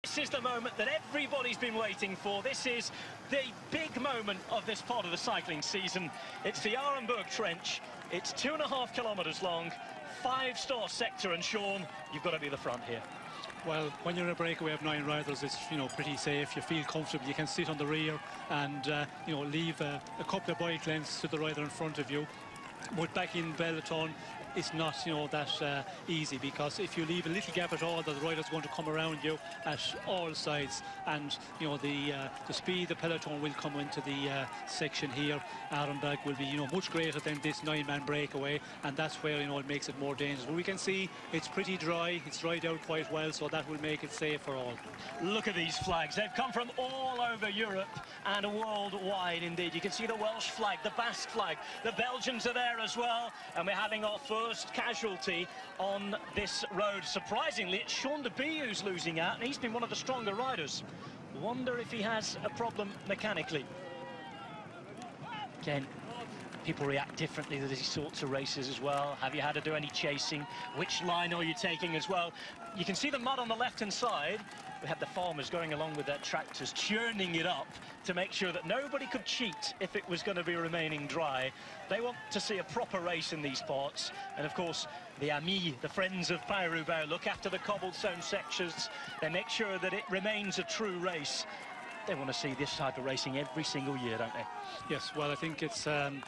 This is the moment that everybody's been waiting for. This is the big moment of this part of the cycling season. It's the Arenberg Trench. It's 2.5 kilometres long, 5-star sector, and Sean, you've got to be the front here. Well, when you're in a breakaway of 9 riders, it's pretty safe. You feel comfortable. You can sit on the rear and leave a couple of bike lengths to the rider in front of you. But back in peloton, it's not that easy, because if you leave a little gap at all, the rider's going to come around you at all sides, and the speed the peloton will come into the section here. Arenberg will be much greater than this 9-man breakaway, and that's where it makes it more dangerous. But we can see it's pretty dry. It's dried out quite well, so that will make it safe for all. Look at these flags. They've come from all over Europe and worldwide indeed. You can see the Welsh flag, the Basque flag, the Belgians are there as well, and we're having our first casualty on this road. Surprisingly, it's Sean who's losing out, and he's been one of the stronger riders. Wonder if he has a problem mechanically. Again, people react differently to these sorts of races as well. Have you had to do any chasing? Which line are you taking as well? You can see the mud on the left-hand side. We had the farmers going along with their tractors, churning it up to make sure that nobody could cheat if it was going to be remaining dry. They want to see a proper race in these parts. And of course, the Amis, the friends of Roubaix, look after the cobblestone sections. They make sure that it remains a true race. They want to see this type of racing every single year, don't they? Yes, well, I think it's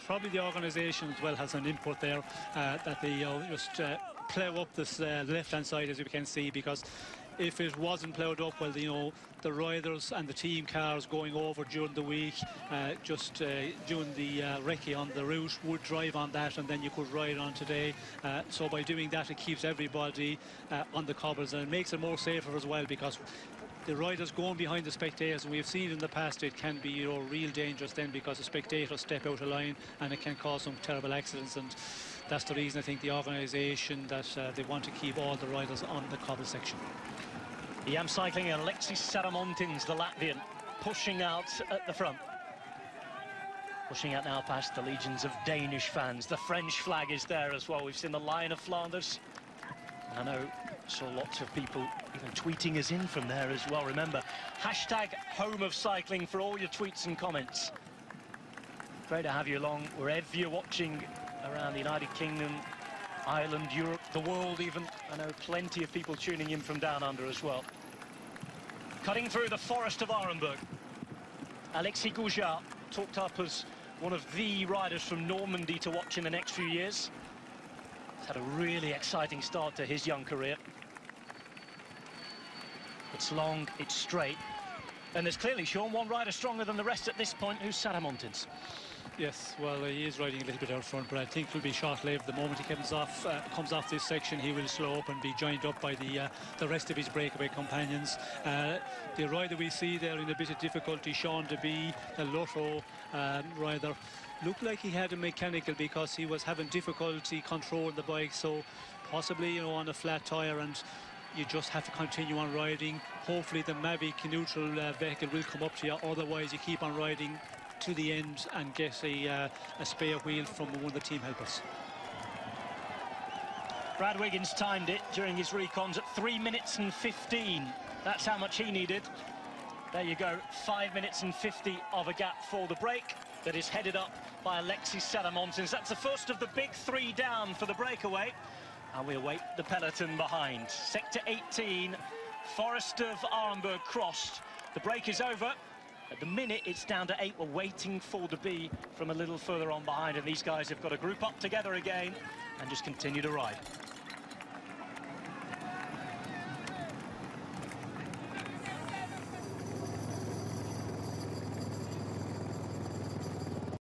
probably the organisation as well has an input there, that they just plough up this left-hand side, as you can see, because if it wasn't ploughed up, well, the riders and the team cars going over during the week, during the recce on the route, would drive on that, and then you could ride on today. So by doing that, it keeps everybody on the cobbles, and it makes it more safer as well, because the riders going behind the spectators, and we've seen in the past it can be real dangerous then, because the spectators step out of line and it can cause some terrible accidents. And that's the reason I think the organisation that they want to keep all the riders on the cobble section. EM Cycling and Alexis Saramontins, the Latvian, pushing out at the front. Pushing out now past the legions of Danish fans. The French flag is there as well. We've seen the Lion of Flanders. I know, saw lots of people even tweeting us in from there as well. Remember, hashtag home of cycling for all your tweets and comments. Great to have you along wherever you're watching around the United Kingdom, Ireland, Europe, the world even. I know plenty of people tuning in from down under as well. Cutting through the forest of Arenberg, Alexis Goujat, talked up as one of the riders from Normandy to watch in the next few years. He's had a really exciting start to his young career. It's long, it's straight, and there's clearly, Sean, one rider stronger than the rest at this point, who's Saramontins. Yes, well, he is riding a little bit out front, but I think he'll be short-lived. The moment he comes off this section, he will slow up and be joined up by the rest of his breakaway companions. The rider we see there in a bit of difficulty, Sean the Lotto rider, looked like he had a mechanical, because he was having difficulty controlling the bike, so possibly on a flat tyre, and you just have to continue on riding. Hopefully the Mavic neutral vehicle will come up to you, otherwise you keep on riding to the end and get a spare wheel from one of the team helpers. Brad Wiggins timed it during his recons at 3 minutes and 15. That's how much he needed. There you go, 5 minutes and 50 of a gap for the break that is headed up by Alexis Saramontins. That's the first of the big 3 down for the breakaway, and we await the peloton behind. Sector 18, Forest of Arenberg crossed. The break is over. At the minute, it's down to 8. We're waiting for the B from a little further on behind, and these guys have got to group up together again and just continue to ride.